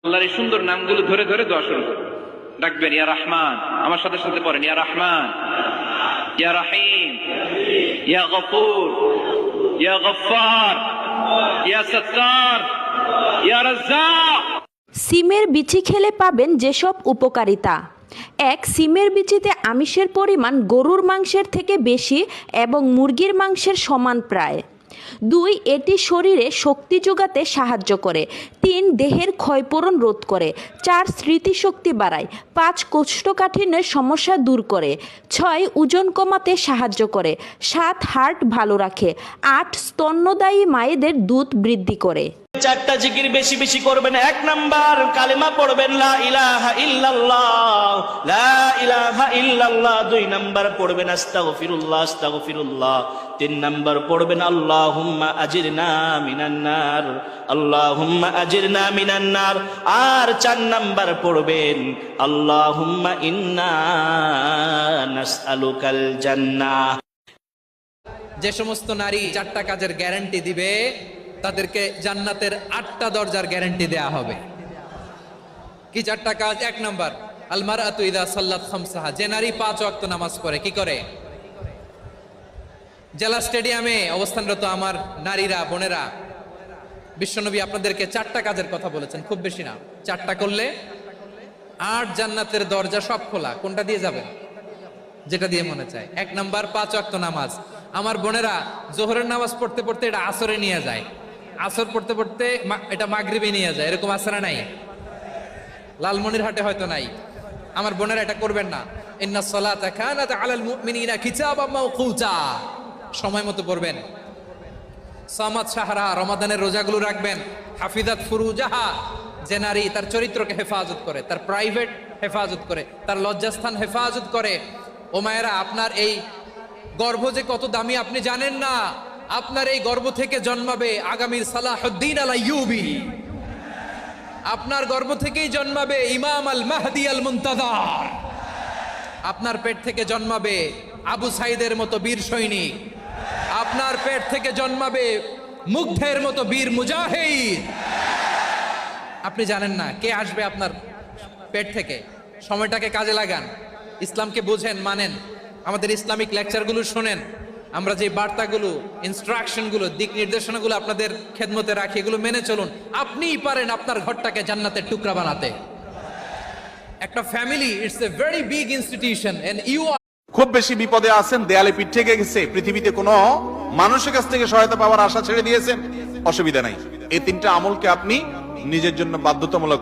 আল্লাহর এই সুন্দর নামগুলো ধরে ধরে দোয়া শুরু করুন। ডাকবেন ইয়া রহমান, আমার সাথে সাথে পড়েন ইয়া রহমান, ইয়া রহিম, ইয়া গফুর, ইয়া গফফার, ইয়া সত্তার, ইয়া রাজ্জাক। সিমের বিচি খেলে পাবেন যেসব উপকারিতা: 1. সিমের বিচিতে আমিষের পরিমাণ গরুর মাংসের থেকে বেশি এবং মুরগির মাংসের সমান প্রায়। 2. এটি শরীরে শক্তি যোগাতে সাহায্য করে। 3. দেহের ক্ষয়পূরণ রোধ করে। 4. স্মৃতিশক্তি বাড়ায়। 5. কোষ্ঠকাঠিন্যের সমস্যা দূর করে। 6. ওজন কমাতে সাহায্য করে। 7. হার্ট ভালো রাখে। 8. স্তন্যদায়ী মায়েদের দুধ বৃদ্ধি করে। 4টা জিকির বেশি বেশি করবেন। 1 নাম্বার কালেমা পড়বেন লা ইলাহা ইল্লাল্লাহ, লা ইলাহা ইল্লাল্লাহ। 2 নাম্বার পড়বেন আস্তাগফিরুল্লাহ, আস্তাগফিরুল্লাহ। 3 নাম্বার পড়বেন আল্লাহুম্মা আজিরনা মিনান নার, আল্লাহুম্মা আজিরনা মিনান নার। আর 4 নাম্বার পড়বেন আল্লাহুম্মা ইন্না নাসআলুকাল জান্নাহ। যে সমস্ত নারী 4টা কাজের গ্যারান্টি দিবে তাদেরকে জান্নাতের 8টা দরজার গ্যারান্টি দেয়া হবে। কি 4টা কাজ? 1 নাম্বার আল মারআতু ইযা সাল্লাত খামসাহা, যে নারী 5 ওয়াক্ত নামাজ পড়ে। কি করে? জেলা স্টেডিয়ামে অবস্থানরত আমার নারীরা, বোনেরা, বিশ্বনবী আপনাদেরকে 4টা কাজের কথা বলেছেন, খুব বেশি না। 4টা করলে 8 জান্নাতের দরজা সব খোলা। কোনটা দিয়ে যাবেন? যেটা দিয়ে মনে চায়। 1 নাম্বার 5 ওয়াক্ত নামাজ। আমার বোনেরা জোহরের নামাজ পড়তে পড়তে এটা আসরে নিয়ে যায়, আসর পড়তে পড়তে এটা মাগরিবে নিয়ে যায়। এরকম আসরা নাই? লালমনিরহাটে হয়তো নাই। আমার বোনেরা এটা করবেন না। ইন্নাস সালাতা কানাত আলাল মুমিনিনা কিতাবাম মাওকুতা, সময় মতো পড়বেন। সামাত শাহরা, রমাদানের রোজাগুলো রাখবেন। হাফিজাত ফুরুজাহা, যে নারী তার চরিত্রকে হেফাজত করে, তার প্রাইভেট হেফাজত করে, তার লজ্জাস্থান হেফাজত করে। ও মায়েরা, আপনার এই গর্ভ যে কত দামি আপনি জানেন না। আপনার এই গর্ভ থেকে জন্মাবে আগামীর সালাহুদ্দিন আল আইয়ুবী। আপনার গর্ভ থেকেই জন্মাবে ইমাম আল মাহদি আল মুনতাজার। আপনার পেট থেকে জন্মাবে আবু সাইদের মতো বীর সৈনিক। আপনার পেট থেকে জন্মাবে মুগ্ধের মতো বীর মুজাহিদ। আপনি জানেন না কে আসবে আপনার পেট থেকে। সময়টাকে কাজে লাগান, ইসলামকে বোঝেন, মানেন, আমাদের ইসলামিক লেকচারগুলো শোনেন। আমরা যে বার্তাগুলো, ইনস্ট্রাকশনগুলো, দিক নির্দেশনাগুলো আপনাদের খেদমতে রাখি, এগুলো মেনে চলুন। আপনিই পারেন আপনার ঘরটাকে জান্নাতের টুকরা বানাতে। একটা family, it's a very big institution and you are. খুব বেশি বিপদে আছেন, দেয়ালে পিঠ থেকে গেছে, পৃথিবীতে কোনো মানুষের কাছ থেকে সহায়তা পাওয়ার আশা ছেড়ে দিয়েছেন, অসুবিধা নাই। এই 3টা আমলকে আপনি নিজের জন্য বাধ্যতামূলক